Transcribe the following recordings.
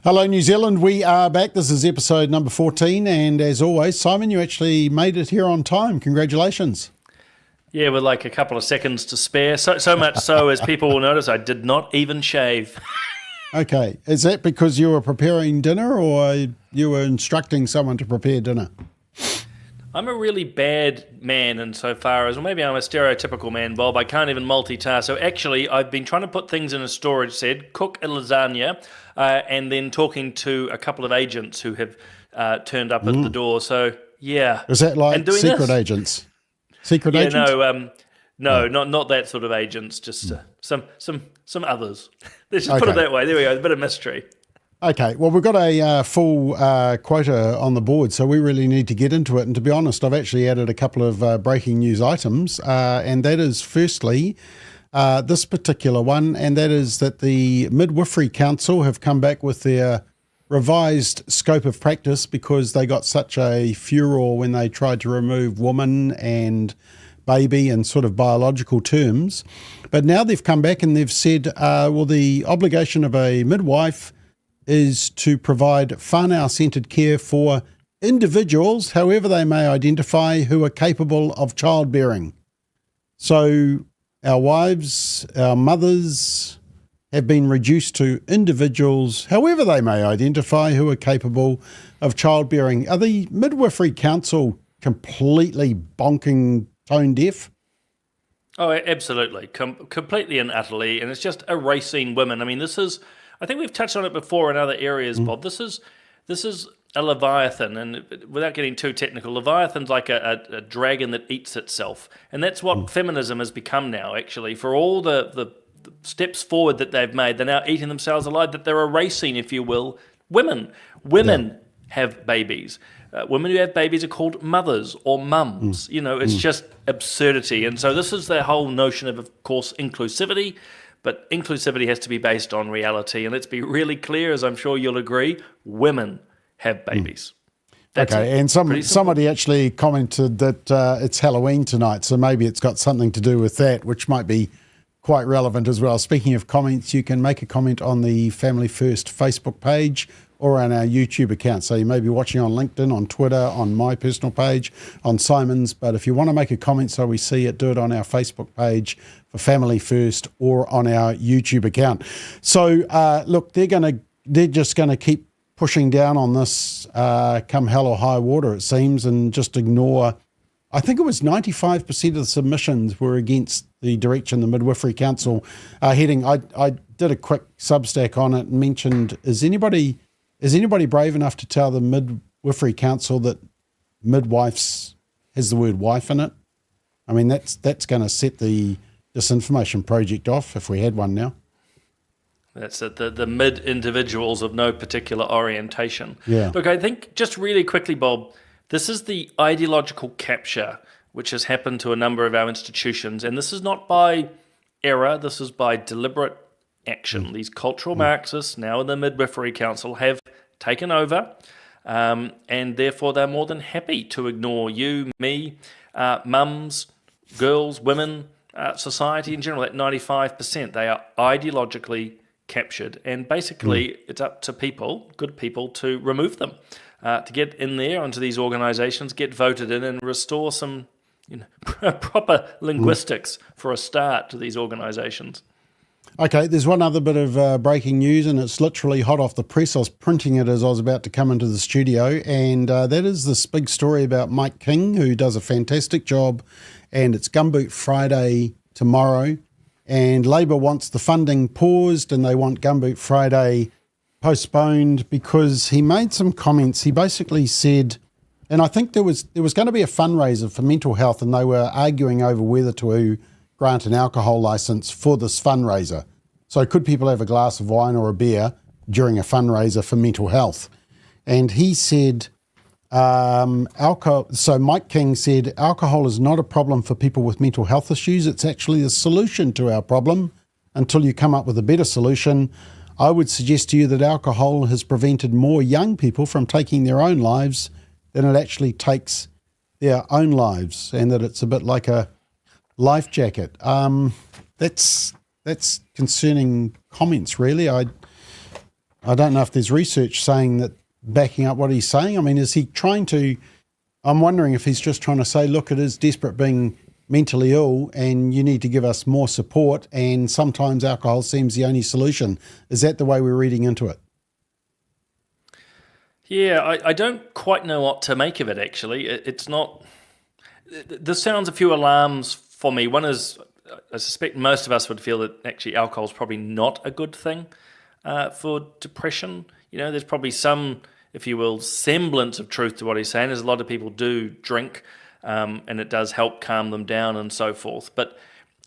Hello, New Zealand. We are back. This is episode number 14. And as always, Simon, you actually made it here on time. Congratulations. Yeah, with like a couple of seconds to spare. So much so, as people will notice, I did not even shave. Okay. Is that because you were preparing dinner or you were instructing someone to prepare dinner? I'm a really bad man insofar as, or maybe I'm a stereotypical man, Bob. I can't even multitask. So actually, I've been trying to put things in a storage shed, cook a lasagna, and then talking to a couple of agents who have turned up at the door. So, yeah. Is that like secret agents? Secret agents? No, not that sort of agents, just some others. Let's just put it that way. There we go, a bit of mystery. Okay, well, we've got a full quota on the board, so we really need to get into it. And to be honest, I've actually added a couple of breaking news items, and that is firstly this particular one, and that is that the Midwifery Council have come back with their revised scope of practice because they got such a furor when they tried to remove woman and baby in sort of biological terms. But now they've come back and they've said, well, the obligation of a midwife is to provide whānau-centred care for individuals, however they may identify, who are capable of childbearing. So our wives, our mothers have been reduced to individuals, however they may identify, who are capable of childbearing. Are the Midwifery Council completely bonking tone deaf? Oh, absolutely. Completely and utterly. And it's just erasing women. I mean, I think we've touched on it before in other areas, Bob. This is a leviathan, and without getting too technical, leviathan's like a dragon that eats itself, and that's what feminism has become now. Actually, for all the steps forward that they've made, they're now eating themselves alive. That they're erasing, if you will, women. Women have babies. Women who have babies are called mothers or mums. You know, it's just absurdity, and so this is the whole notion of course, inclusivity. But inclusivity has to be based on reality. And let's be really clear, as I'm sure you'll agree, women have babies. That's okay, and somebody actually commented that it's Halloween tonight, so maybe it's got something to do with that, which might be quite relevant as well. Speaking of comments, you can make a comment on the Family First Facebook page or on our YouTube account. So you may be watching on LinkedIn, on Twitter, on my personal page, on Simon's. But if you want to make a comment so we see it, do it on our Facebook page for Family First or on our YouTube account. So look, they're just going to keep pushing down on this come hell or high water, it seems, and just ignore. I think it was 95% of the submissions were against the direction the Midwifery Council are heading. I did a quick Substack on it and mentioned, is anybody brave enough to tell the Midwifery Council that midwives has the word wife in it? I mean, that's going to set the disinformation project off if we had one now. That's it, the mid-individuals of no particular orientation. Yeah. Look, I think just really quickly, Bob, this is the ideological capture which has happened to a number of our institutions, and this is not by error, this is by deliberate action. These cultural Marxists, now in the Midwifery Council, have taken over, and therefore they're more than happy to ignore you, me, mums, girls, women, society in general, at 95%. They are ideologically captured, and basically it's up to people, good people, to remove them, to get in there onto these organisations, get voted in, and restore some proper linguistics for a start to these organisations. Okay, there's one other bit of breaking news, and it's literally hot off the press. I was printing it as I was about to come into the studio, and that is this big story about Mike King, who does a fantastic job, and it's Gumboot Friday tomorrow, and Labor wants the funding paused, and they want Gumboot Friday postponed because he made some comments. He basically said, and I think there was going to be a fundraiser for mental health, and they were arguing over whether to grant an alcohol license for this fundraiser. So could people have a glass of wine or a beer during a fundraiser for mental health? And he said, so Mike King said, alcohol is not a problem for people with mental health issues. It's actually the solution to our problem until you come up with a better solution. I would suggest to you that alcohol has prevented more young people from taking their own lives than it actually takes their own lives, and that it's a bit like a life jacket. That's concerning comments, really. I don't know if there's research saying that, backing up what he's saying. I mean, is he trying to, I'm wondering if he's just trying to say, look, it is desperate being mentally ill and you need to give us more support, and sometimes alcohol seems the only solution. Is that the way we're reading into it? Yeah, I don't quite know what to make of it, actually. It's not... This sounds a few alarms for me. One is, I suspect most of us would feel that actually alcohol is probably not a good thing for depression. You know, there's probably some, if you will, semblance of truth to what he's saying. There's a lot of people do drink, and it does help calm them down and so forth. But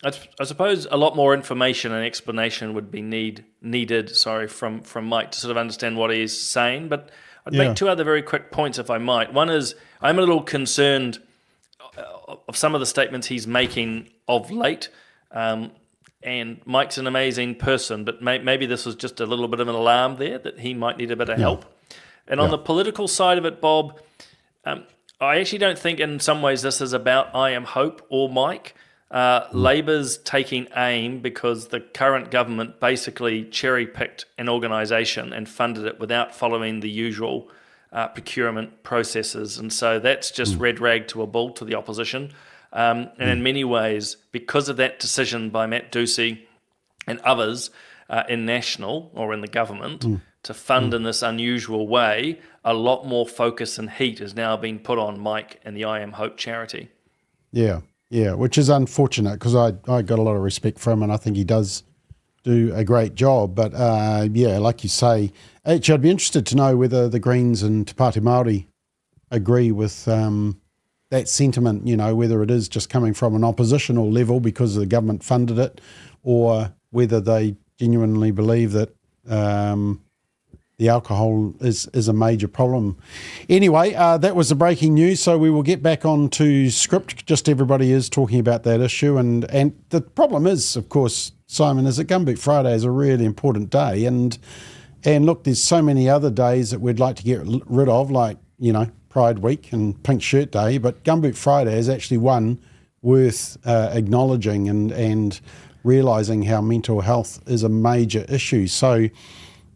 I suppose a lot more information and explanation would be needed from Mike to sort of understand what he's saying. But I'd make two other very quick points, if I might. One is, I'm a little concerned of some of the statements he's making of late. And Mike's an amazing person, but maybe this was just a little bit of an alarm there that he might need a bit of help. And on the political side of it, Bob, I actually don't think in some ways this is about I Am Hope or Mike. Labor's taking aim because the current government basically cherry-picked an organisation and funded it without following the usual procurement processes. And so that's just red rag to a bull to the opposition. And in many ways, because of that decision by Matt Ducey and others in National or in the government to fund in this unusual way, a lot more focus and heat is now being put on Mike and the I Am Hope charity. Yeah, which is unfortunate because I got a lot of respect for him and I think he does do a great job. But like you say, actually I'd be interested to know whether the Greens and Te Pāti Māori agree with that sentiment, you know, whether it is just coming from an oppositional level because the government funded it, or whether they genuinely believe that the alcohol is a major problem. Anyway, that was the breaking news, so we will get back on to script. Just everybody is talking about that issue, and the problem is, of course, Simon, is that Gumboot Friday is a really important day, and look, there's so many other days that we'd like to get rid of, like, you know, Pride Week and Pink Shirt Day, but Gumboot Friday is actually one worth acknowledging and realising how mental health is a major issue. So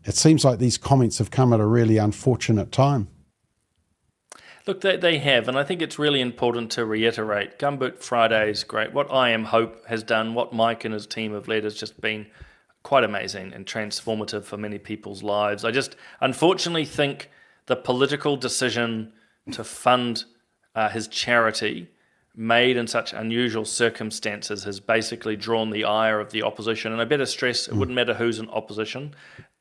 it seems like these comments have come at a really unfortunate time. Look, they have, and I think it's really important to reiterate, Gumboot Friday is great. What I Am Hope has done, what Mike and his team have led, has just been quite amazing and transformative for many people's lives. I just unfortunately think the political decision to fund his charity made in such unusual circumstances has basically drawn the ire of the opposition. And I better stress, it wouldn't matter who's in opposition.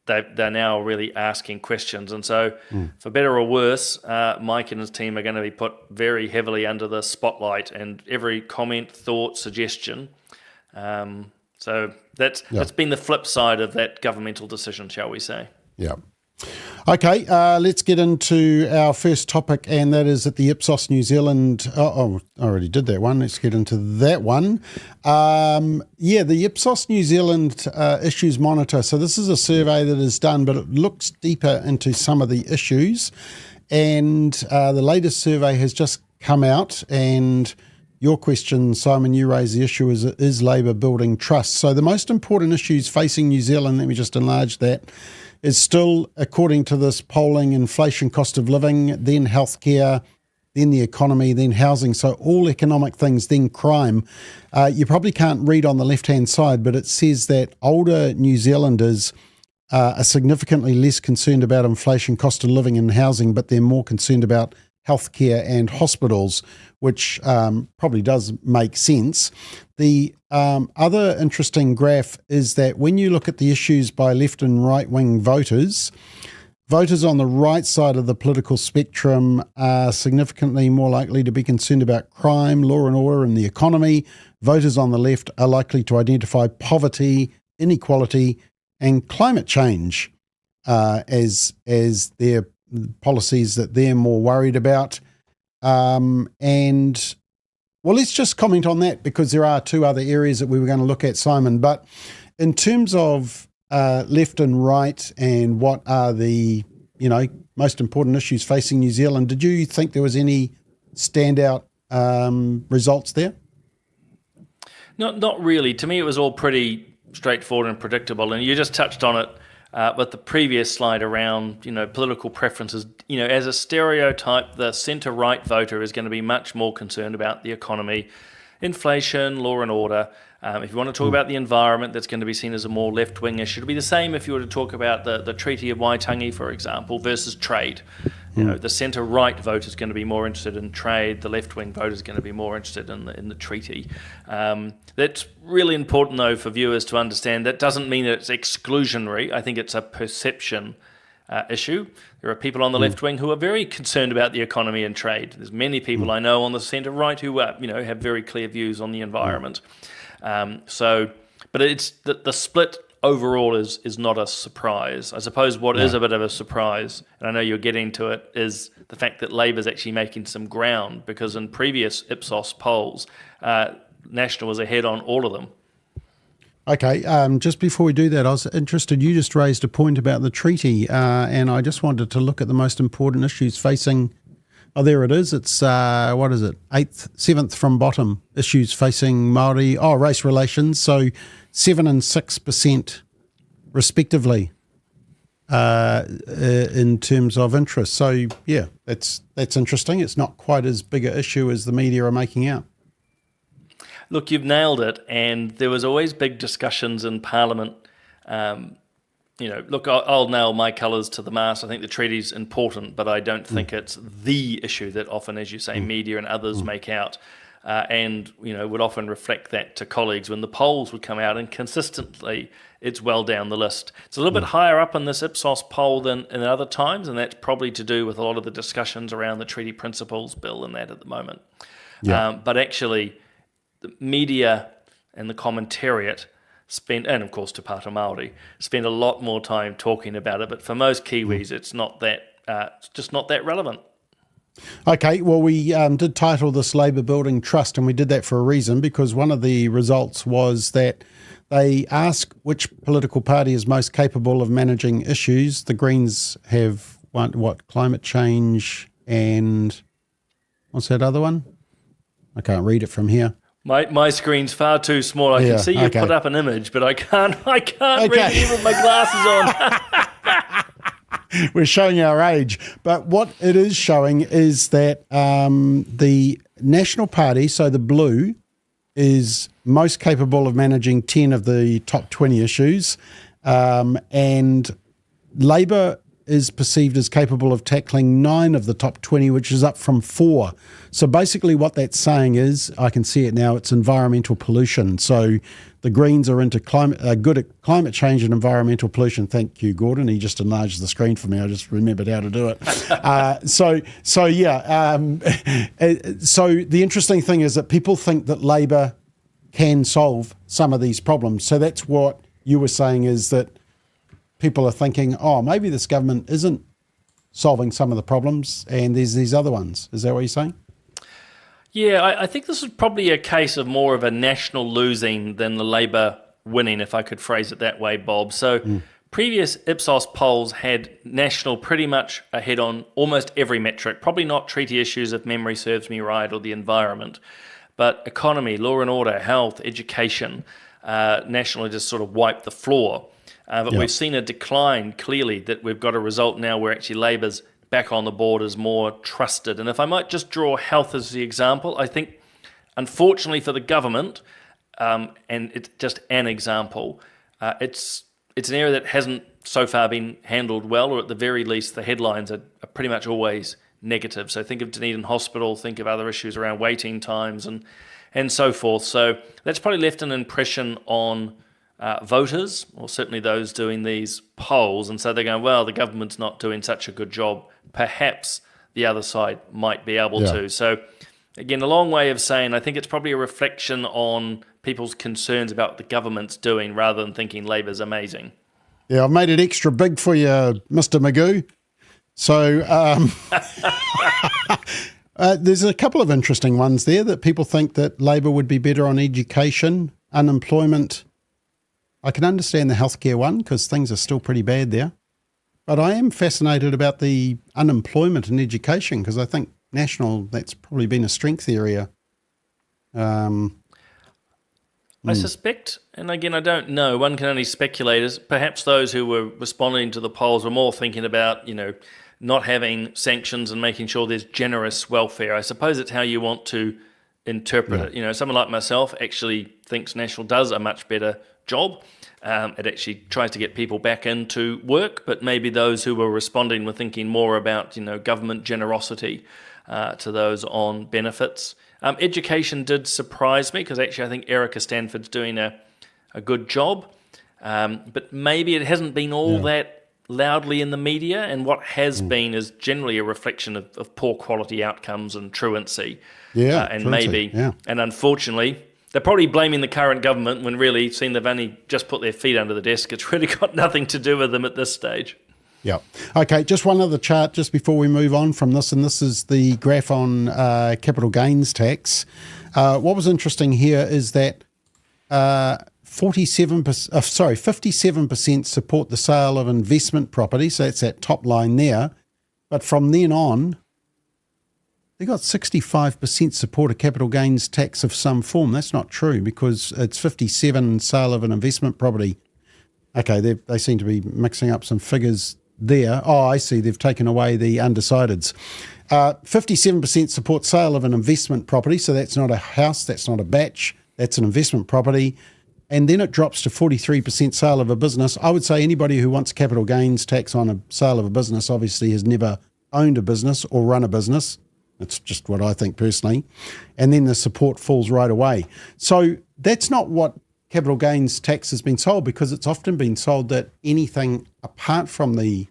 They're now really asking questions. And so, for better or worse, Mike and his team are going to be put very heavily under the spotlight, and every comment, thought, suggestion. So that's been the flip side of that governmental decision, shall we say. Yeah. Okay, let's get into our first topic, and that is at the Ipsos New Zealand. I already did that one. Let's get into that one. The Ipsos New Zealand Issues Monitor. So this is a survey that is done, but it looks deeper into some of the issues. And the latest survey has just come out, and your question, Simon, you raised the issue, is Labour building trust? So the most important issues facing New Zealand, let me just enlarge that, is still, according to this polling, inflation, cost of living, then healthcare, then the economy, then housing. So all economic things, then crime. You probably can't read on the left-hand side, but it says that older New Zealanders are significantly less concerned about inflation, cost of living and housing, but they're more concerned about healthcare and hospitals, which probably does make sense. The other interesting graph is that when you look at the issues by left and right-wing voters on the right side of the political spectrum are significantly more likely to be concerned about crime, law and order, and the economy. Voters on the left are likely to identify poverty, inequality, and climate change as their policies that they're more worried about. Well, let's just comment on that, because there are two other areas that we were going to look at, Simon. But in terms of left and right and what are the, most important issues facing New Zealand, did you think there was any standout results there? Not really. To me, it was all pretty straightforward and predictable. And you just touched on it But the previous slide around, political preferences, as a stereotype, the centre-right voter is going to be much more concerned about the economy, inflation, law and order. If you want to talk about the environment, that's going to be seen as a more left-wing issue. It'll be the same if you were to talk about the Treaty of Waitangi, for example, versus trade. The centre-right vote is going to be more interested in trade. The left-wing vote is going to be more interested in the treaty. That's really important, though, for viewers to understand. That doesn't mean that it's exclusionary. I think it's a perception issue. There are people on the left wing who are very concerned about the economy and trade. There's many people I know on the centre-right who have very clear views on the environment. But it's the split overall is not a surprise. I suppose what is a bit of a surprise, and I know you're getting to it, is the fact that Labor's actually making some ground, because in previous Ipsos polls, National was ahead on all of them. Okay, just before we do that, I was interested, you just raised a point about the treaty, and I just wanted to look at the most important issues facing, there it is, it's, 7th from bottom, issues facing Māori, race relations, so 7 and 6% respectively in terms of interest. So, yeah, that's interesting. It's not quite as big an issue as the media are making out. Look, you've nailed it, and there was always big discussions in Parliament. Look, I'll nail my colours to the mast. I think the treaty's important, but I don't think it's the issue that often, as you say, media and others make out, and would often reflect that to colleagues when the polls would come out, and consistently it's well down the list. It's a little bit higher up in this Ipsos poll than in other times, and that's probably to do with a lot of the discussions around the Treaty Principles Bill and that at the moment. But actually, the media and the commentariat spend, and of course Te Pāta Māori, spend a lot more time talking about it. But for most Kiwis, it's not that, just not that relevant. Okay, well, we did title this Labour Building Trust, and we did that for a reason, because one of the results was that they ask which political party is most capable of managing issues. The Greens have climate change and what's that other one? I can't read it from here. My screen's far too small. I can see you put up an image, but I can't read it even with my glasses on. We're showing our age. But what it is showing is that the National Party, so the Blue, is most capable of managing 10 of the top 20 issues, and Labour is perceived as capable of tackling 9 of the top 20, which is up from 4. So basically what that's saying is, I can see it now, it's environmental pollution. So the Greens are into good at climate change and environmental pollution. Thank you, Gordon. He just enlarged the screen for me. I just remembered how to do it. So the interesting thing is that people think that Labour can solve some of these problems. So that's what you were saying, is that people are thinking, maybe this government isn't solving some of the problems and there's these other ones. Is that what you're saying? Yeah, I think this is probably a case of more of a National losing than the Labour winning, if I could phrase it that way, Bob. So previous Ipsos polls had National pretty much ahead on almost every metric, probably not treaty issues if memory serves me right, or the environment, but economy, law and order, health, education, National just sort of wiped the floor. But we've seen a decline, clearly, that we've got a result now where actually Labour's back on the board as more trusted. And if I might just draw health as the example, I think, unfortunately for the government, and it's just an example, it's an area that hasn't so far been handled well, or at the very least the headlines are pretty much always negative. So think of Dunedin Hospital, think of other issues around waiting times and so forth. So that's probably left an impression on voters, or certainly those doing these polls, and so they're going, well, the government's not doing such a good job. Perhaps the other side might be able to. So, again, a long way of saying I think it's probably a reflection on people's concerns about what the government's doing rather than thinking Labour's amazing. Yeah, I've made it extra big for you, Mr. Magoo. So there's a couple of interesting ones there that people think that Labour would be better on education, unemployment. I can understand the healthcare one because things are still pretty bad there. But I am fascinated about the unemployment and education, because I think National, that's probably been a strength area. I suspect, and again, I don't know, one can only speculate, is perhaps those who were responding to the polls were more thinking about, not having sanctions and making sure there's generous welfare. I suppose it's how you want to interpret it. Someone like myself actually thinks National does a much better job. It actually tries to get people back into work, but maybe those who were responding were thinking more about, government generosity to those on benefits. Education did surprise me because actually I think Erica Stanford's doing a good job, but maybe it hasn't been all that loudly in the media, and what has been is generally a reflection of poor quality outcomes and truancy. And unfortunately, they're probably blaming the current government when really seeing they've only just put their feet under the desk. It's really got nothing to do with them at this stage. Yeah. Okay, just one other chart just before we move on from this, and this is the graph on capital gains tax. What was interesting here is that 57% support the sale of investment property, so that's that top line there. But from then on, they got 65% support a capital gains tax of some form. That's not true because it's 57 sale of an investment property. Okay, they seem to be mixing up some figures there. Oh, I see. They've taken away the undecideds. 57% support sale of an investment property. So that's not a house. That's not a batch. That's an investment property. And then it drops to 43% sale of a business. I would say anybody who wants capital gains tax on a sale of a business obviously has never owned a business or run a business. That's just what I think personally. And then the support falls right away. So that's not what capital gains tax has been sold, because it's often been sold that anything apart from the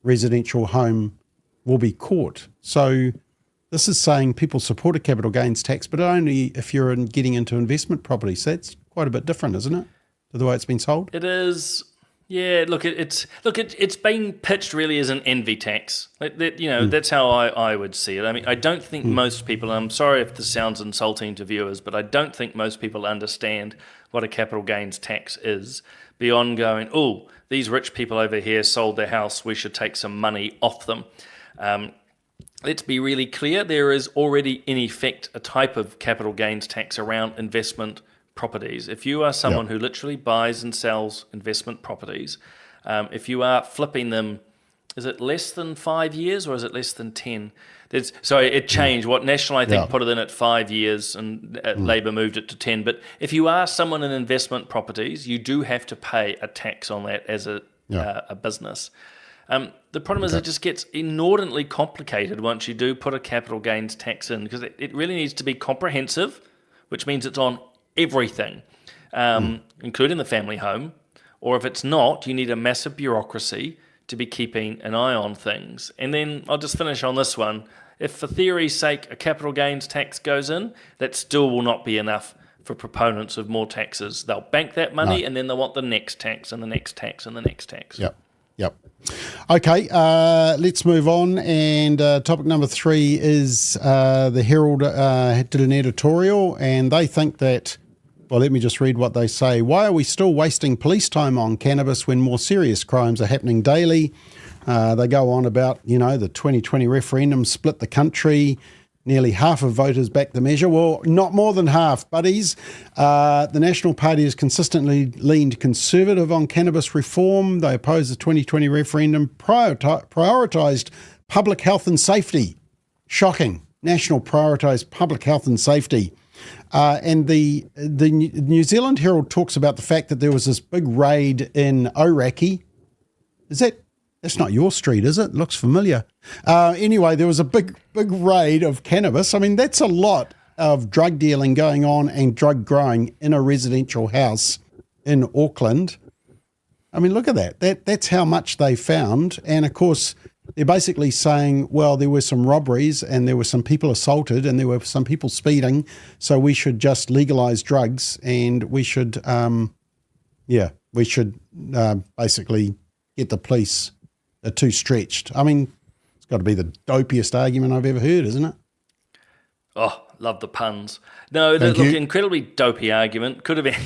residential home will be caught. So this is saying people support a capital gains tax, but only if you're getting into investment property. So that's quite a bit different, isn't it, to the way it's been sold? It is. Yeah, it's been pitched really as an envy tax. That's how I would see it. I mean, I don't think most people, and I'm sorry if this sounds insulting to viewers, but I don't think most people understand what a capital gains tax is beyond going, oh, these rich people over here sold their house, we should take some money off them. Let's be really clear, there is already in effect a type of capital gains tax around investment properties. If you are someone who literally buys and sells investment properties, if you are flipping them, is it less than 5 years or is it less than 10? It changed. What National, I think, put it in at 5 years, and Labor moved it to 10. But if you are someone in investment properties, you do have to pay a tax on that as a business. The problem is it just gets inordinately complicated once you do put a capital gains tax in, because it really needs to be comprehensive, which means it's on everything, including the family home. Or if it's not, you need a massive bureaucracy to be keeping an eye on things. And then I'll just finish on this one. If for theory's sake a capital gains tax goes in, that still will not be enough for proponents of more taxes. They'll bank that money and then they'll want the next tax and the next tax and the next tax. Yep. Okay, let's move on. And topic number 3 is the Herald did an editorial, and they think that, well, let me just read what they say. Why are we still wasting police time on cannabis when more serious crimes are happening daily? They go on about, the 2020 referendum split the country. Nearly half of voters backed the measure. Well, not more than half, buddies. The National Party has consistently leaned conservative on cannabis reform. They oppose the 2020 referendum, prioritised public health and safety. Shocking. National prioritised public health and safety. And the New Zealand Herald talks about the fact that there was this big raid in Ōrākei. That's not your street, is it? Looks familiar. Anyway, there was a big raid of cannabis. I mean, that's a lot of drug dealing going on and drug growing in a residential house in Auckland. I mean, look at that. That's how much they found. And, of course, they're basically saying, well, there were some robberies and there were some people assaulted and there were some people speeding, so we should just legalise drugs and we should, basically get the police too stretched. I mean, it's got to be the dopiest argument I've ever heard, isn't it? Oh, love the puns. No, look, incredibly dopey argument. Could have been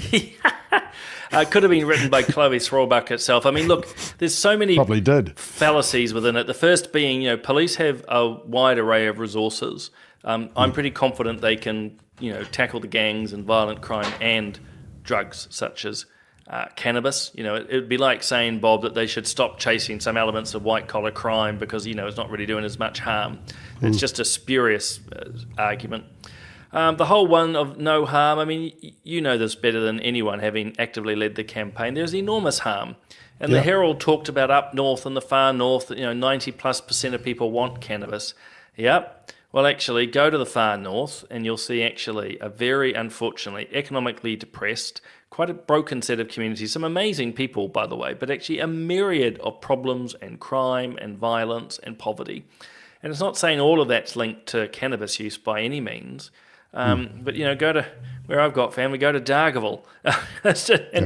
written by Chloe Thrallbuck herself. I mean, look, there's so many fallacies within it. The first being, police have a wide array of resources. I'm pretty confident they can, tackle the gangs and violent crime and drugs such as cannabis. It would be like saying, Bob, that they should stop chasing some elements of white-collar crime because, it's not really doing as much harm. It's just a spurious argument. The whole one of no harm, I mean, you know this better than anyone, having actively led the campaign. There's enormous harm. And the Herald talked about up north and the far north, 90+% of people want cannabis. Yep. Well, actually, go to the far north and you'll see actually a very, unfortunately, economically depressed, quite a broken set of communities, some amazing people, by the way, but actually a myriad of problems and crime and violence and poverty. And it's not saying all of that's linked to cannabis use by any means. But, go to where I've got family, go to Dargaville.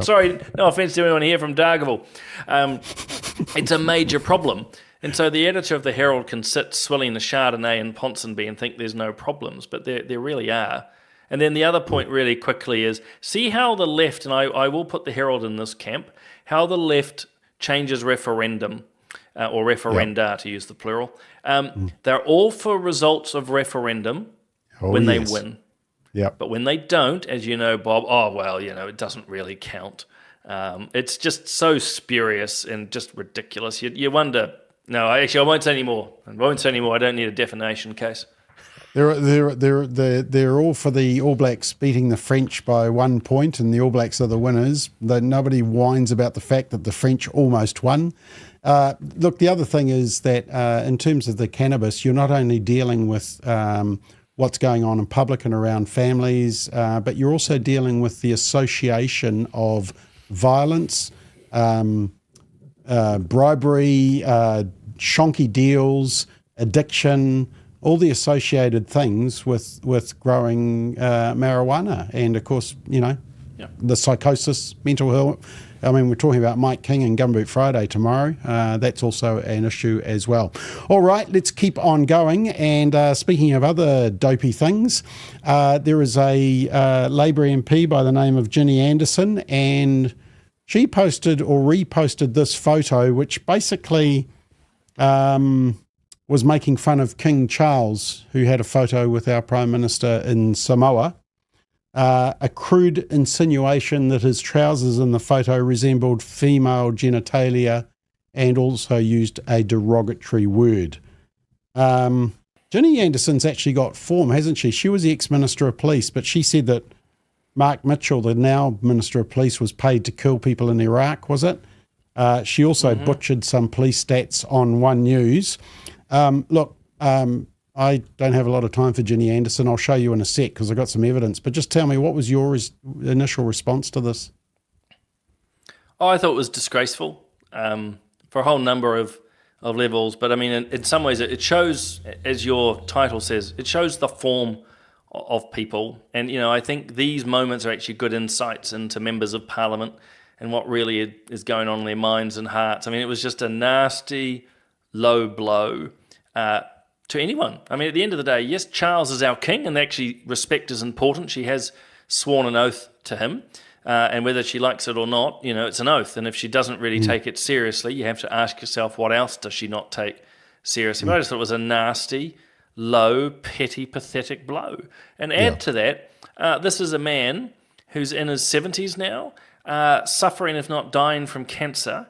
Sorry, no offence to anyone here from Dargaville. It's a major problem. And so the editor of the Herald can sit swilling a Chardonnay in Ponsonby and think there's no problems, but there really are. And then the other point really quickly is, see how the left, and I will put the Herald in this camp, how the left changes referendum, or referenda to use the plural. They're all for results of referendum when they win. Yep. But when they don't, as you know, Bob, it doesn't really count. It's just so spurious and just ridiculous. You wonder... No, I won't say any more. I don't need a defamation case. They're all for the All Blacks beating the French by 1 point, and the All Blacks are the winners. Nobody whines about the fact that the French almost won. Look, the other thing is that in terms of the cannabis, you're not only dealing with what's going on in public and around families, but you're also dealing with the association of violence, bribery, shonky deals, addiction, all the associated things with growing marijuana. And of course, the psychosis, mental health. I mean, we're talking about Mike King and Gumboot Friday tomorrow. That's also an issue as well. All right, let's keep on going. And speaking of other dopey things, there is a Labour MP by the name of Ginny Anderson, and she posted or reposted this photo, which basically was making fun of King Charles, who had a photo with our Prime Minister in Samoa. A crude insinuation that his trousers in the photo resembled female genitalia, and also used a derogatory word. Ginny Anderson's actually got form, hasn't she? She was the ex-Minister of Police, but she said that Mark Mitchell, the now Minister of Police, was paid to kill people in Iraq, was it? She also butchered some police stats on One News. I don't have a lot of time for Ginny Anderson. I'll show you in a sec because I've got some evidence. But just tell me, what was your initial response to this? Oh, I thought it was disgraceful for a whole number of levels. But I mean, in some ways, it shows, as your title says, it shows the form of people. And, I think these moments are actually good insights into members of Parliament and what really is going on in their minds and hearts. I mean, it was just a nasty, low blow to anyone. I mean, at the end of the day, yes, Charles is our king, and actually respect is important. She has sworn an oath to him, and whether she likes it or not, it's an oath. And if she doesn't really take it seriously, you have to ask yourself, what else does she not take seriously? But I just thought it was a nasty, low, petty, pathetic blow. And add to that, this is a man who's in his 70s now, suffering, if not dying, from cancer,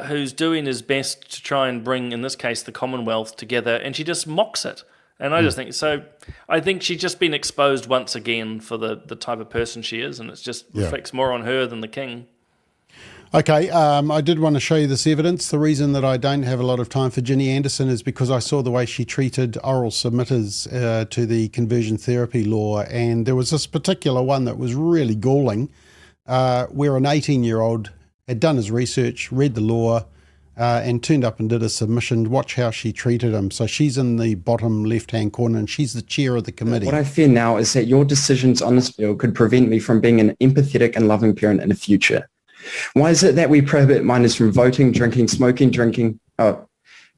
who's doing his best to try and bring, in this case, the Commonwealth together, and she just mocks it. And I just think, I think she's just been exposed once again for the type of person she is, and it just reflects more on her than the king. Okay, I did want to show you this evidence. The reason that I don't have a lot of time for Ginny Anderson is because I saw the way she treated oral submitters to the conversion therapy law, and there was this particular one that was really galling, where an 18-year-old had done his research, read the law, and turned up and did a submission. Watch how she treated him. So she's in the bottom left-hand corner, and she's the chair of the committee. What I fear now is that your decisions on this bill could prevent me from being an empathetic and loving parent in the future. Why is it that we prohibit minors from voting, drinking,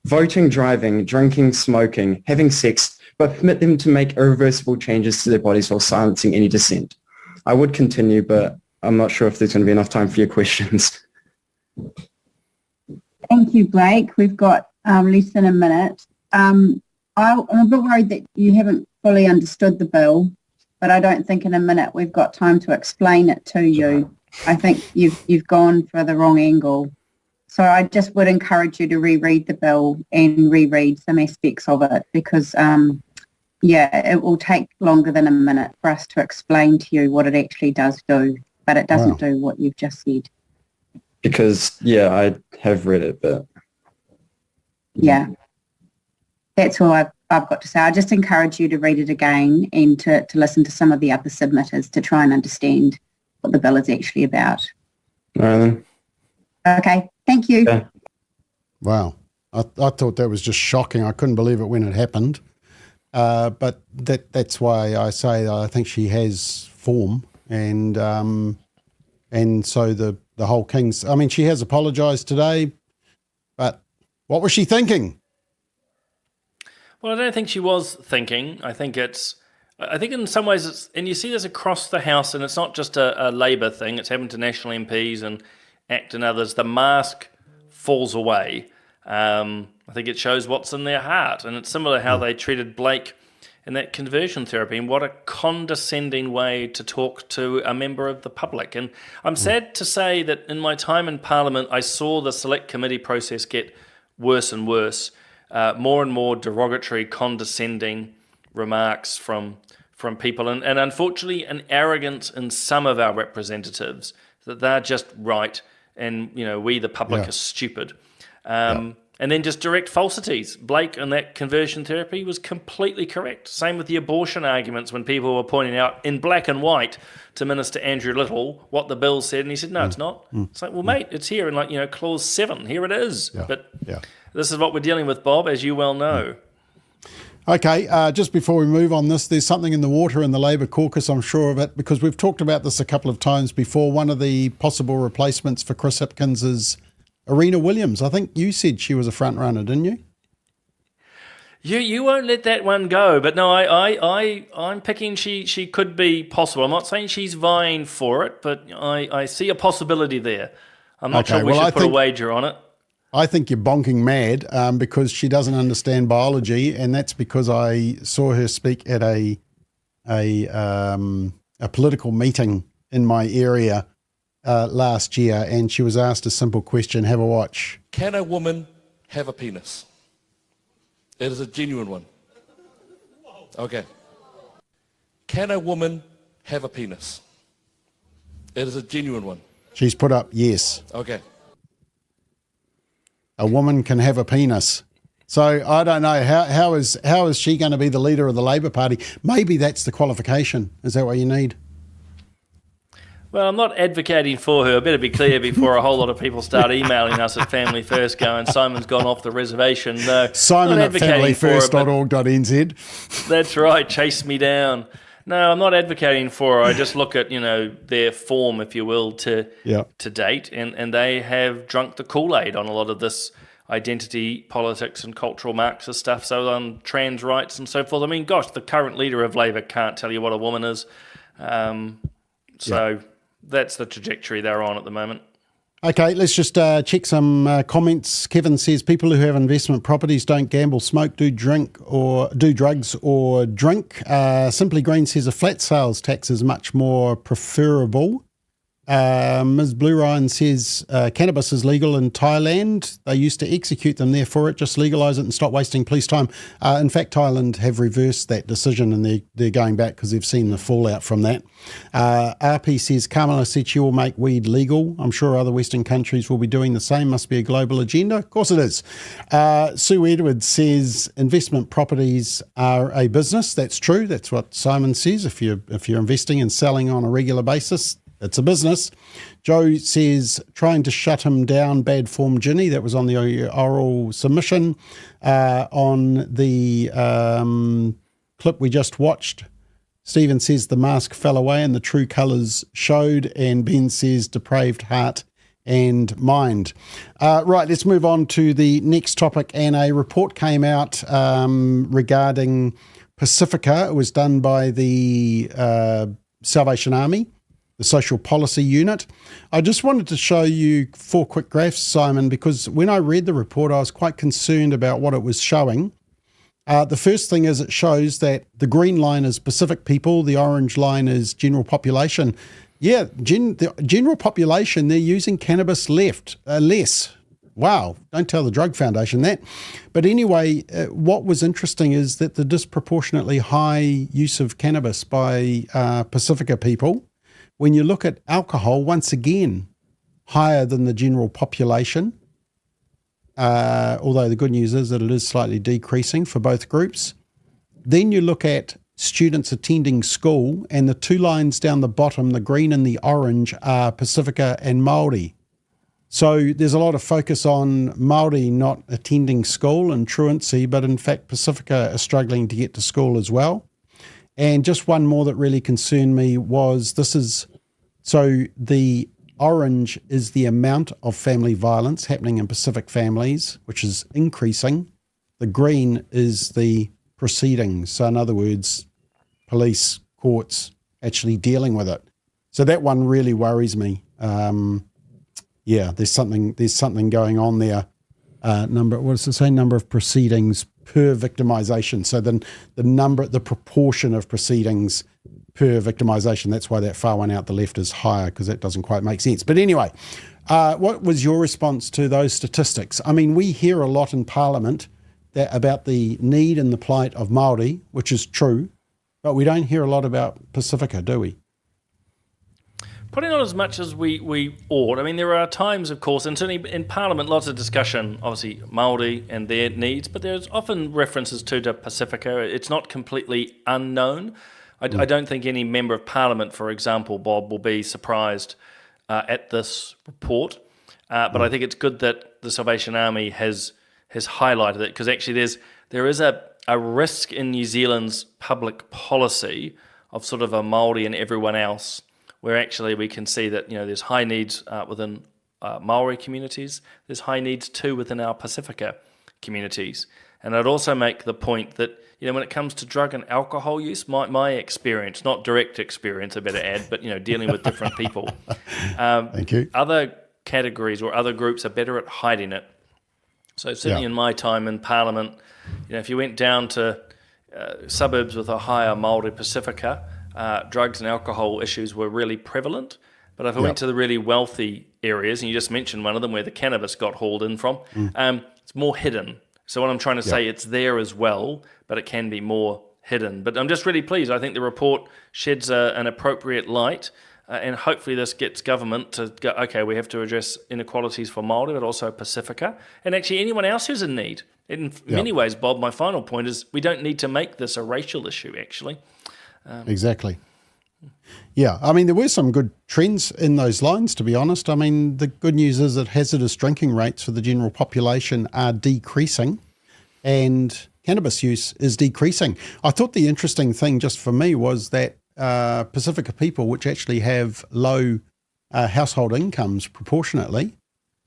voting, driving, drinking, smoking, having sex, but permit them to make irreversible changes to their bodies while silencing any dissent? I would continue, but I'm not sure if there's going to be enough time for your questions. Thank you, Blake. We've got less than a minute. I'm a bit worried that you haven't fully understood the bill. but I don't think in a minute we've got time to explain it to you. I think you've gone for the wrong angle. So I just would encourage you to reread the bill and reread some aspects of it because, it will take longer than a minute for us to explain to you what it actually does do, but it doesn't do what you've just said. Because, I have read it, but... Yeah. That's all I've got to say. I just encourage you to read it again and to listen to some of the other submitters to try and understand what the bill is actually about. All right, then. Okay. Thank you. Yeah. Wow. I thought that was just shocking. I couldn't believe it when it happened. But that's why I say I think she has form and so the whole King's, I mean, she has apologised today, but what was she thinking? Well, I don't think she was thinking. I think in some ways it's, and you see this across the House, and it's not just a Labour thing, it's happened to National MPs and ACT and others. The mask falls away. I think it shows what's in their heart, and it's similar how they treated Blake in that conversion therapy, and what a condescending way to talk to a member of the public. And I'm sad to say that in my time in Parliament, I saw the select committee process get worse and worse, more and more derogatory, condescending remarks from people, and unfortunately an arrogance in some of our representatives that they're just right, and we the public are stupid. And then just direct falsities. Blake in that conversion therapy was completely correct. Same with the abortion arguments when people were pointing out in black and white to Minister Andrew Little what the bill said, and he said, no, it's not. It's like, well, mate, it's here in clause 7. Here it is. But this is what we're dealing with, Bob, as you well know. Okay, just before we move on this, there's something in the water in the Labour caucus, I'm sure of it, because we've talked about this a couple of times before. One of the possible replacements for Chris Hipkins is Arena Williams. I think you said she was a front runner, didn't you? You won't let that one go, but no, I'm picking she could be possible. I'm not saying she's vying for it, but I see a possibility there. I'm not sure we should put a wager on it. I think you're bonking mad because she doesn't understand biology, and that's because I saw her speak at a political meeting in my area last year, and she was asked a simple question. Have a watch. Can a woman have a penis? It is a genuine one. Okay. Can a woman have a penis? It is a genuine one. She's put up yes. Okay. A woman can have a penis. So I don't know, how is she going to be the leader of the Labour Party? Maybe that's the qualification. Is that what you need? Well, I'm not advocating for her. I better be clear before a whole lot of people start emailing us at Family First going, Simon's gone off the rereservation. No, Simon at familyfirst.org.nz. That's right, chase me down. No, I'm not advocating for her. I just look at, their form, if you will, to date, and they have drunk the Kool-Aid on a lot of this identity politics and cultural Marxist stuff, so on trans rights and so forth. I mean, gosh, the current leader of Labour can't tell you what a woman is. That's the trajectory they're on at the moment. Okay, let's just check some comments. Kevin says people who have investment properties don't gamble, smoke, do drugs or drink. Simply Green says a flat sales tax is much more preferable. Ms. Blue Ryan says cannabis is legal in Thailand. They used to execute them, therefore it just legalise it and stop wasting police time. In fact, Thailand have reversed that decision and they're going back because they've seen the fallout from that. RP says Kamala said she will make weed legal. I'm sure other Western countries will be doing the same. Must be a global agenda. Of course it is. Sue Edwards says investment properties are a business. That's true. That's what Simon says. If you're investing and selling on a regular basis, it's a business. Joe says trying to shut him down, bad form Ginny. That was on the oral submission. On the clip we just watched, Stephen says the mask fell away and the true colours showed, and Ben says depraved heart and mind. Right, let's move on to the next topic. And a report came out regarding Pacifica. It was done by the Salvation Army, the Social Policy Unit. I just wanted to show you 4 quick graphs, Simon, because when I read the report, I was quite concerned about what it was showing. The first thing is it shows that the green line is Pacific people, the orange line is general population. Yeah, the general population, they're using cannabis less. Wow, don't tell the Drug Foundation that. But anyway, what was interesting is that the disproportionately high use of cannabis by Pacifica people, when you look at alcohol, once again, higher than the general population. Although the good news is that it is slightly decreasing for both groups. Then you look at students attending school, and the two lines down the bottom, the green and the orange, are Pacifica and Māori. So there's a lot of focus on Māori not attending school and truancy, but in fact Pacifica are struggling to get to school as well. And just one more that really concerned me was the orange is the amount of family violence happening in Pacific families, which is increasing. The green is the proceedings. So in other words, police, courts actually dealing with it. So that one really worries me. There's something going on there. What does it say? Number of proceedings per victimization. So then the proportion of proceedings per victimization. That's why that far one out the left is higher, because that doesn't quite make sense. But anyway, what was your response to those statistics? I mean, we hear a lot in Parliament about the need and the plight of Māori, which is true, but we don't hear a lot about Pacifica, do we? Probably not as much as we ought. I mean, there are times, of course, and certainly in Parliament, lots of discussion, obviously, Māori and their needs, but there's often references to Pacifica. It's not completely unknown. I don't think any member of Parliament, for example, Bob, will be surprised at this report. But I think it's good that the Salvation Army has highlighted it, because actually there is a risk in New Zealand's public policy of sort of a Māori and everyone else, where actually we can see that, there's high needs within Māori communities. There's high needs too within our Pacifica communities. And I'd also make the point that, when it comes to drug and alcohol use, my experience, not direct experience, I better add, but, dealing with different people. Thank you. Other categories or other groups are better at hiding it. So certainly in my time in Parliament, if you went down to suburbs with a higher Māori Pacifica, drugs and alcohol issues were really prevalent. But if I went to the really wealthy areas, and you just mentioned one of them where the cannabis got hauled in from, it's more hidden. So what I'm trying to say, it's there as well, but it can be more hidden. But I'm just really pleased. I think the report sheds an appropriate light, and hopefully this gets government to go, okay, we have to address inequalities for Māori, but also Pacifica, and actually anyone else who's in need. In many ways, Bob, my final point is we don't need to make this a racial issue, actually. Exactly. Yeah, I mean, there were some good trends in those lines, to be honest. I mean, the good news is that hazardous drinking rates for the general population are decreasing and cannabis use is decreasing. I thought the interesting thing just for me was that Pacifica people, which actually have low household incomes proportionately,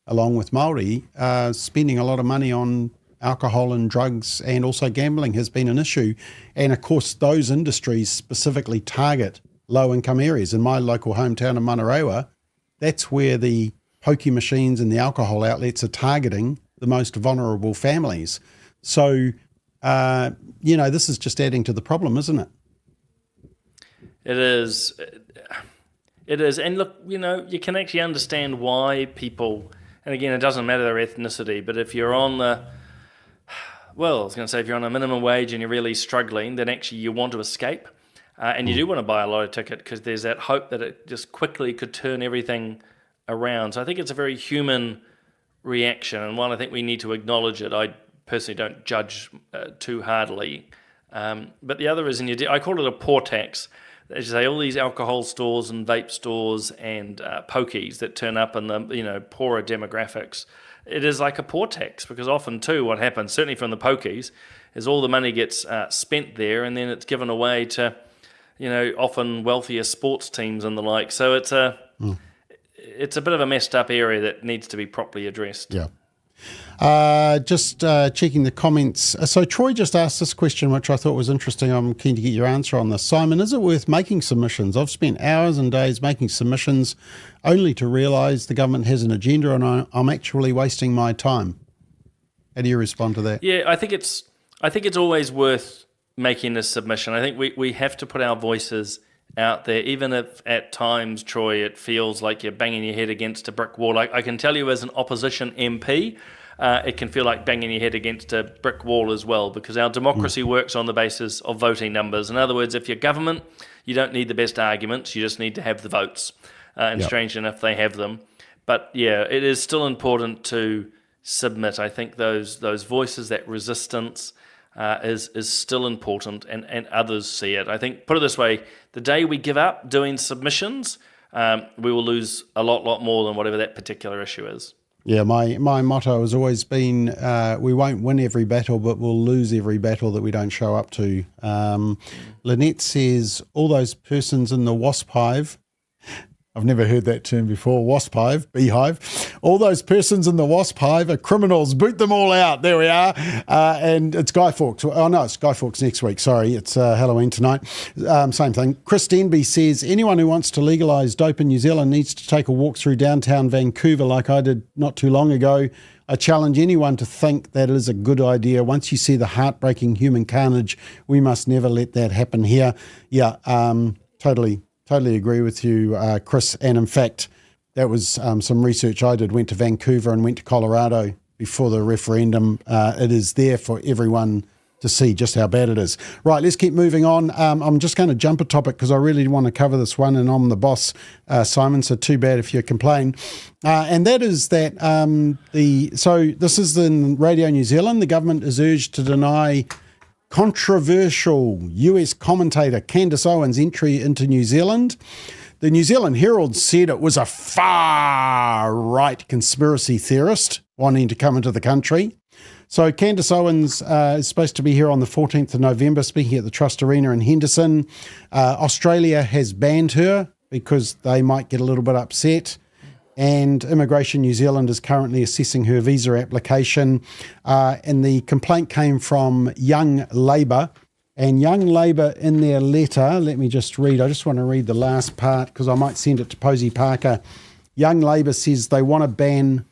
along with Māori, spending a lot of money on alcohol and drugs, and also gambling has been an issue. And of course, those industries specifically target low-income areas. In my local hometown of Manarewa, that's where the pokey machines and the alcohol outlets are targeting the most vulnerable families. So, this is just adding to the problem, isn't it? It is. And look, you can actually understand why people, and again, it doesn't matter their ethnicity, but if you're on if you're on a minimum wage and you're really struggling, then actually you want to escape. And you do want to buy a lotto ticket because there's that hope that it just quickly could turn everything around. So I think it's a very human reaction, and one I think we need to acknowledge it. I personally don't judge too hardly. But the other is, I call it a poor tax. As you say, all these alcohol stores and vape stores and pokies that turn up in the poorer demographics. It is like a poor tax, because often too what happens, certainly from the pokies, is all the money gets spent there and then it's given away to often wealthier sports teams and the like. So it's a bit of a messed up area that needs to be properly addressed. Yeah. Just checking the comments. So Troy just asked this question, which I thought was interesting. I'm keen to get your answer on this. Simon, is it worth making submissions? I've spent hours and days making submissions only to realise the government has an agenda and I'm actually wasting my time. How do you respond to that? Yeah, I think it's I think it's always worth making a submission. I think we have to put our voices out there, even if at times, Troy, it feels like you're banging your head against a brick wall. I can tell you as an opposition MP, it can feel like banging your head against a brick wall as well, because our democracy works on the basis of voting numbers. In other words, if you're government, you don't need the best arguments, you just need to have the votes. And strange enough, they have them. But yeah, it is still important to submit. I think those voices, that resistance is still important, and others see it. I think, put it this way, the day we give up doing submissions, we will lose a lot more than whatever that particular issue is. Yeah, my motto has always been, we won't win every battle, but we'll lose every battle that we don't show up to. Lynette says, all those persons in the wasp hive, I've never heard that term before, wasp hive, beehive. All those persons in the wasp hive are criminals. Boot them all out. There we are. And it's Guy Fawkes. Oh, no, it's Guy Fawkes next week. Sorry, it's Halloween tonight. Same thing. Chris Denby says, anyone who wants to legalise dope in New Zealand needs to take a walk through downtown Vancouver like I did not too long ago. I challenge anyone to think that it is a good idea. Once you see the heartbreaking human carnage, we must never let that happen here. Yeah, Totally agree with you, Chris. And in fact, that was some research I did. Went to Vancouver and went to Colorado before the referendum. It is there for everyone to see just how bad it is. Right, let's keep moving on. I'm just going to jump a topic because I really want to cover this one, and I'm the boss, Simon, so too bad if you complain. And that is that so this is in Radio New Zealand. The government is urged to deny controversial US commentator Candace Owens' entry into New Zealand. The New Zealand Herald said it was a far-right conspiracy theorist wanting to come into the country. So Candace Owens is supposed to be here on the 14th of November, speaking at the Trust Arena in Henderson. Australia has banned her because they might get a little bit upset. And Immigration New Zealand is currently assessing her visa application. And the complaint came from Young Labour. And Young Labour in their letter, let me just read, I just want to read the last part because I might send it to Posey Parker. Young Labour says they want to ban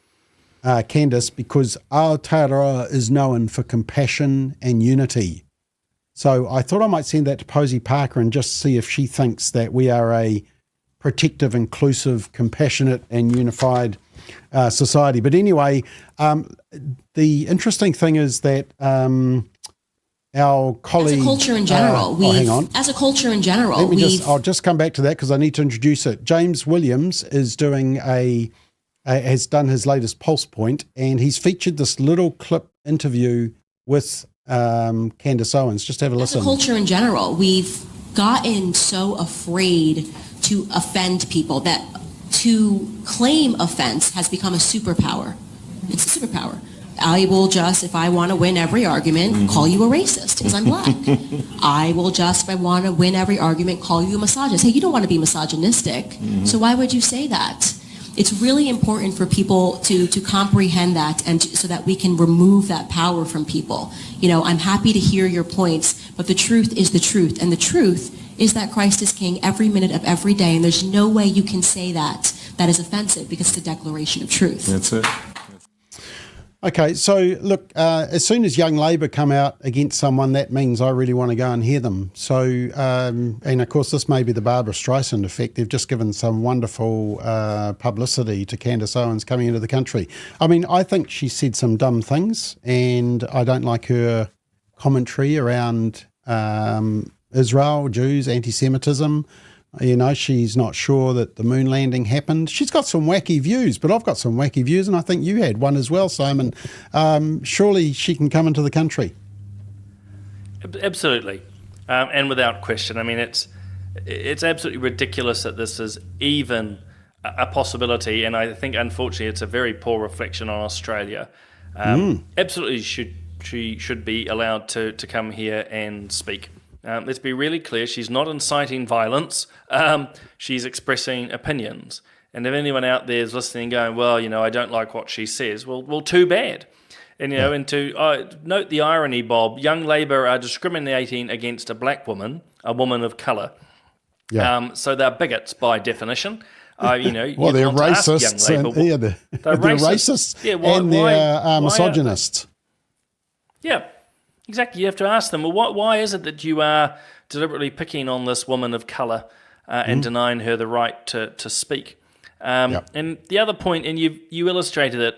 Candace because Aotearoa is known for compassion and unity. So I thought I might send that to Posey Parker and just see if she thinks that we are a protective, inclusive, compassionate and unified society. But anyway, the interesting thing is that our colleague... As a culture in general, I'll just come back to that because I need to introduce it. James Williams is doing has done his latest Pulse Point, and he's featured this little clip interview with Candace Owens. Just have a listen. As a culture in general, we've gotten so afraid to offend people that to claim offense has become a superpower. It's a superpower. I will just, if I want to win every argument, call you a racist because I'm black. I will just, if I want to win every argument, call you a misogynist. Hey, you don't want to be misogynistic, so why would you say that? It's really important for people to comprehend that and so that we can remove that power from people. You know, I'm happy to hear your points, but the truth is the truth. And the truth is that Christ is king every minute of every day. And there's no way you can say that is offensive because it's a declaration of truth. That's it. Okay, so look, as soon as Young Labour come out against someone, that means I really want to go and hear them. So, and of course, this may be the Barbara Streisand effect. They've just given some wonderful publicity to Candace Owens coming into the country. I mean, I think she said some dumb things, and I don't like her commentary around Israel, Jews, anti-Semitism. You know, she's not sure that the moon landing happened. She's got some wacky views, but I've got some wacky views, and I think you had one as well, Simon. Surely she can come into the country. Absolutely, and without question. I mean, it's absolutely ridiculous that this is even a possibility, and I think, unfortunately, it's a very poor reflection on Australia. Absolutely, she should be allowed to come here and speak. Let's be really clear, she's not inciting violence, she's expressing opinions. And if anyone out there is listening going, well, you know, I don't like what she says, well, too bad. And, you know, and to note the irony, Bob, Young Labour are discriminating against a black woman, a woman of colour. Yeah. So they're bigots by definition. You know, well, they're racists. They're racists yeah, and they're misogynists. Yeah. Exactly. You have to ask them, well, why is it that you are deliberately picking on this woman of colour and denying her the right to speak? And the other point, and you illustrated it,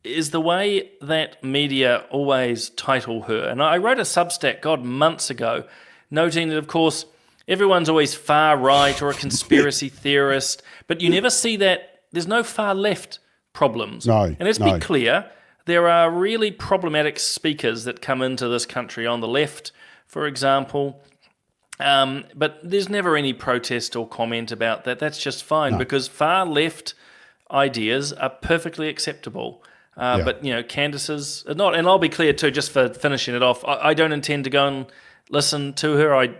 is the way that media always title her. And I wrote a Substack, months ago, noting that, of course, everyone's always far right or a conspiracy theorist, but you never see that there's no far left problems. No, and let's be clear, there are really problematic speakers that come into this country on the left, for example, but there's never any protest or comment about that. That's just fine because far left ideas are perfectly acceptable. But, Candace's are not. And I'll be clear too, just for finishing it off, I don't intend to go and listen to her. I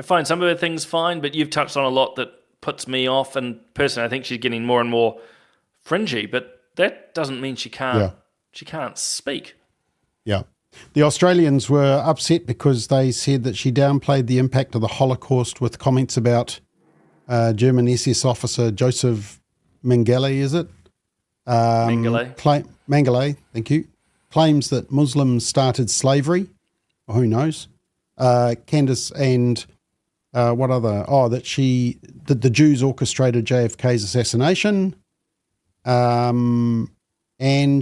find some of her things fine, but you've touched on a lot that puts me off. And personally, I think she's getting more and more fringy, but that doesn't mean she can't speak. Yeah. The Australians were upset because they said that she downplayed the impact of the Holocaust with comments about German SS officer Joseph Mengele, is it? Mengele, thank you. Claims that Muslims started slavery. Well, who knows? Candace and that the Jews orchestrated JFK's assassination. And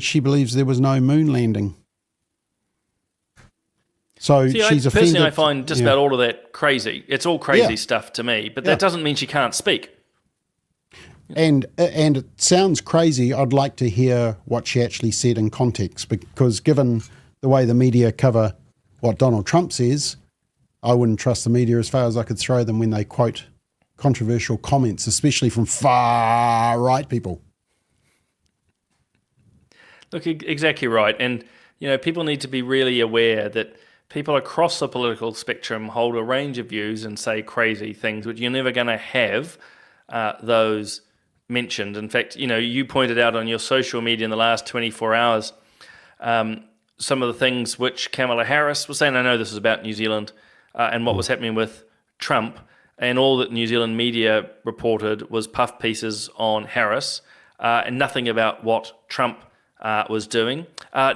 she believes there was no moon landing. So she's offended. Personally, I find just about all of that crazy. It's all crazy stuff to me, but that doesn't mean she can't speak. And it sounds crazy. I'd like to hear what she actually said in context, because given the way the media cover what Donald Trump says, I wouldn't trust the media as far as I could throw them when they quote controversial comments, especially from far right people. Look, exactly right. And, people need to be really aware that people across the political spectrum hold a range of views and say crazy things, which you're never going to have those mentioned. In fact, you pointed out on your social media in the last 24 hours some of the things which Kamala Harris was saying. I know this is about New Zealand and what was happening with Trump, and all that New Zealand media reported was puff pieces on Harris and nothing about what Trump was doing,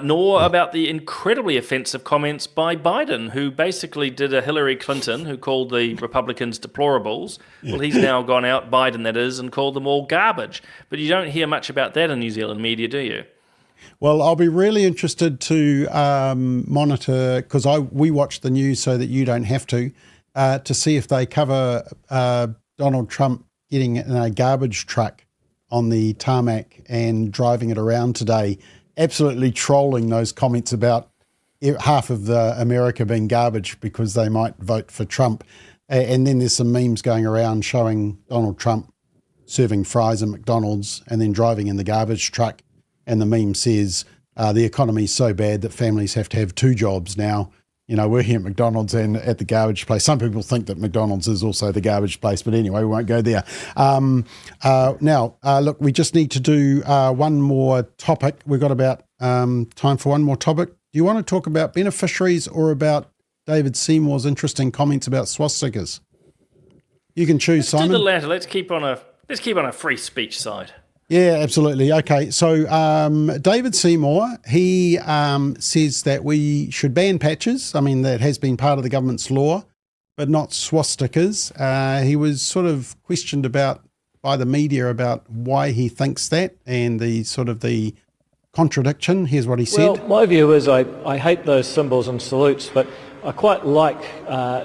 nor about the incredibly offensive comments by Biden, who basically did a Hillary Clinton, who called the Republicans deplorables. Well, he's now gone out, Biden that is, and called them all garbage. But you don't hear much about that in New Zealand media, do you? Well, I'll be really interested to monitor, because we watch the news so that you don't have to see if they cover Donald Trump getting in a garbage truck on the tarmac and driving it around today, absolutely trolling those comments about half of America being garbage because they might vote for Trump. And then there's some memes going around showing Donald Trump serving fries at McDonald's and then driving in the garbage truck. And the meme says, the economy's so bad that families have to have two jobs now, working at McDonald's and at the garbage place. Some people think that McDonald's is also the garbage place, but anyway, we won't go there. Now, look, we just need to do one more topic. We've got about time for one more topic. Do you want to talk about beneficiaries or about David Seymour's interesting comments about swastikas? You can choose, Simon. Do the latter. Let's keep on a free speech side. Yeah, absolutely. Okay, so David Seymour, he says that we should ban patches. I mean, that has been part of the government's law, but not swastikas. He was sort of questioned by the media about why he thinks that and the contradiction. Here's what he said. Well, my view is I hate those symbols and salutes, but I quite like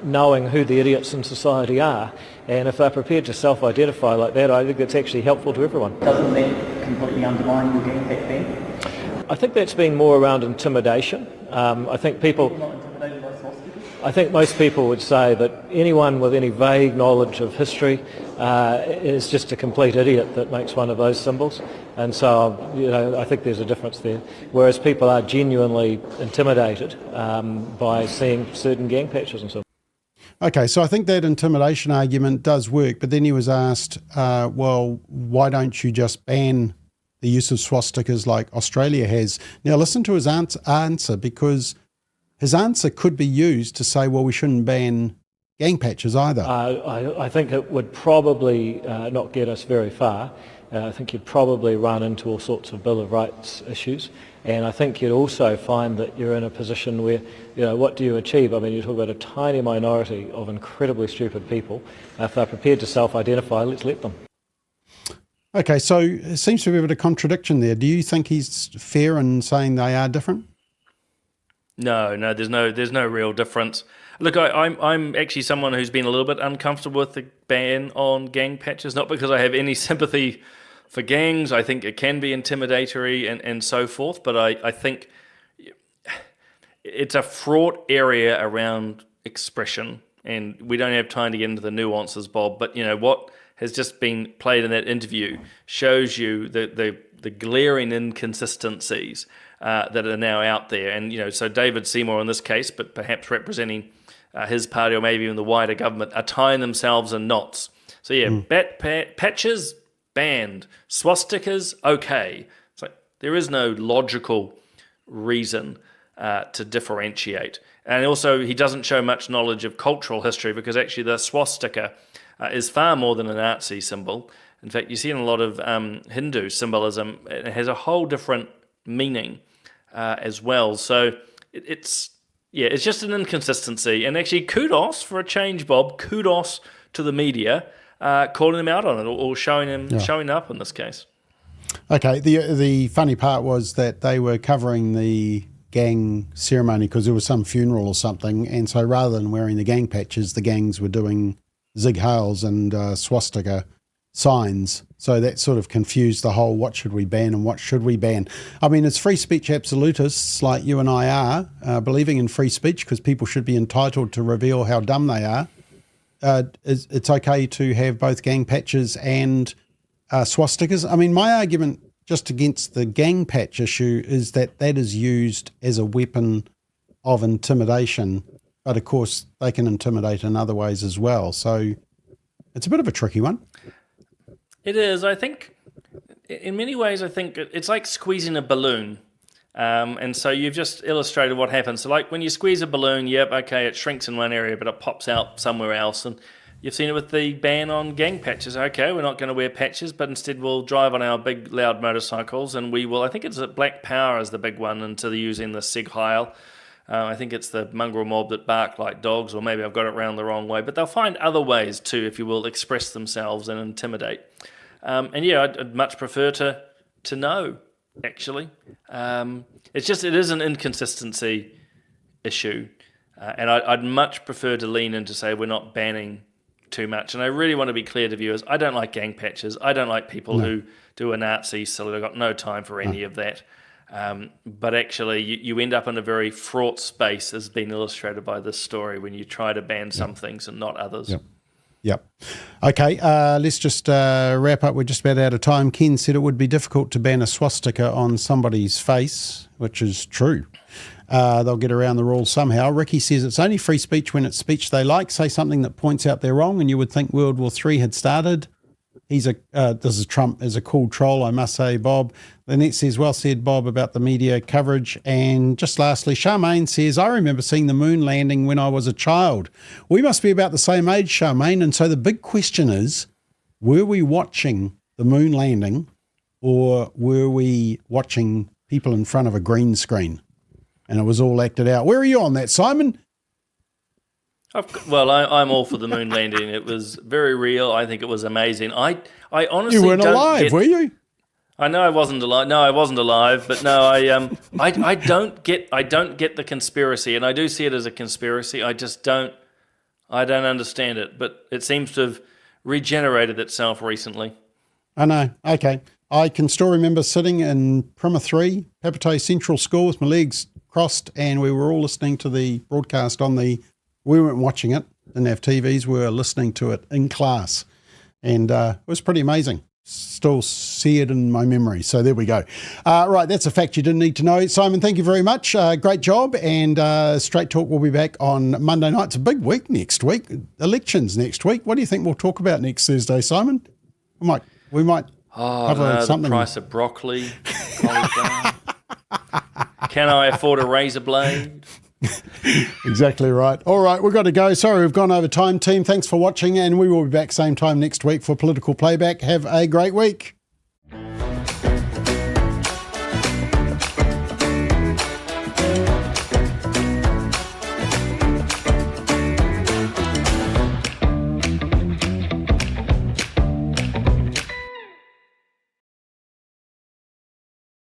knowing who the idiots in society are. And if they're prepared to self-identify like that, I think that's actually helpful to everyone. Doesn't that completely undermine your gang pack then? I think that's been more around intimidation. I think most people would say that anyone with any vague knowledge of history is just a complete idiot that makes one of those symbols. And so, I think there's a difference there. Whereas people are genuinely intimidated by seeing certain gang patches and so on. Okay, so I think that intimidation argument does work, but then he was asked, well, why don't you just ban the use of swastikas like Australia has? Now listen to his answer, because his answer could be used to say, well, we shouldn't ban gang patches either. I think it would probably not get us very far. I think you'd probably run into all sorts of Bill of Rights issues. And I think you'd also find that you're in a position where, what do you achieve? I mean, you talk about a tiny minority of incredibly stupid people. If they're prepared to self-identify, let's let them. Okay, so it seems to be a bit of contradiction there. Do you think he's fair in saying they are different? No, there's no real difference. Look, I'm actually someone who's been a little bit uncomfortable with the ban on gang patches, not because I have any sympathy for gangs. I think it can be intimidatory and so forth, but I think it's a fraught area around expression, and we don't have time to get into the nuances, Bob, but what has just been played in that interview shows you the glaring inconsistencies that are now out there. And, so David Seymour in this case, but perhaps representing his party or maybe even the wider government, are tying themselves in knots. So, patches, banned. Swastikas, okay. It's like there is no logical reason to differentiate. And also, he doesn't show much knowledge of cultural history, because actually the swastika is far more than a Nazi symbol. In fact, you see in a lot of Hindu symbolism, it has a whole different meaning as well. So it's just an inconsistency. And actually, kudos for a change, Bob. Kudos to the media calling them out on it, or showing up in this case. Okay, the funny part was that they were covering the gang ceremony because there was some funeral or something, and so rather than wearing the gang patches, the gangs were doing Zig Heils and swastika signs. So that sort of confused the whole what should we ban and what should we ban. I mean, it's free speech absolutists like you and I are, believing in free speech because people should be entitled to reveal how dumb they are. It's okay to have both gang patches and swastikas. I mean, my argument just against the gang patch issue is that is used as a weapon of intimidation, but of course they can intimidate in other ways as well. So it's a bit of a tricky one. It is. I think in many ways, it's like squeezing a balloon. And so you've just illustrated what happens. So like when you squeeze a balloon, it shrinks in one area, but it pops out somewhere else. And you've seen it with the ban on gang patches. Okay, we're not going to wear patches, but instead we'll drive on our big, loud motorcycles, and we will, I think it's Black Power is the big one, into using the Sig Heil. I think it's the mongrel mob that bark like dogs, or maybe I've got it around the wrong way. But they'll find other ways to, if you will, express themselves and intimidate. I'd much prefer to know, actually. It is an inconsistency issue. And I'd much prefer to lean in to say we're not banning too much. And I really want to be clear to viewers, I don't like gang patches. I don't like people who do a Nazi salute. I've got no time for any of that. But actually, you end up in a very fraught space, as been illustrated by this story, when you try to ban some things and not others. Yep. Okay, let's just wrap up. We're just about out of time. Ken said it would be difficult to ban a swastika on somebody's face, which is true. They'll get around the rules somehow. Ricky says it's only free speech when it's speech they like. Say something that points out they're wrong, and you would think World War III had started. Trump is a cool troll, I must say, Bob. Lynette says, well said, Bob, about the media coverage. And just lastly, Charmaine says, I remember seeing the moon landing when I was a child. We must be about the same age, Charmaine. And so the big question is, were we watching the moon landing, or were we watching people in front of a green screen? And it was all acted out. Where are you on that, Simon? Well, I'm all for the moon landing. It was very real. I think it was amazing. I honestly you weren't alive, were you? I know I wasn't alive. No, I wasn't alive. But no, I don't get the conspiracy, and I do see it as a conspiracy. I don't understand it. But it seems to have regenerated itself recently. I know. Okay, I can still remember sitting in Prima 3, Papatoe Central School, with my legs crossed, and we were all listening to the broadcast on the. We weren't watching it, didn't have TVs, we were listening to it in class. And it was pretty amazing. Still seared in my memory. So there we go. Right, that's a fact you didn't need to know. Simon, thank you very much. Great job. And Straight Talk will be back on Monday night. It's a big week next week. Elections next week. What do you think we'll talk about next Thursday, Simon? We might cover something. The price of broccoli. Can I afford a razor blade? Exactly right. All right, we've got to go. Sorry, we've gone over time. Team, thanks for watching, and we will be back same time next week for Political Playback. Have a great week.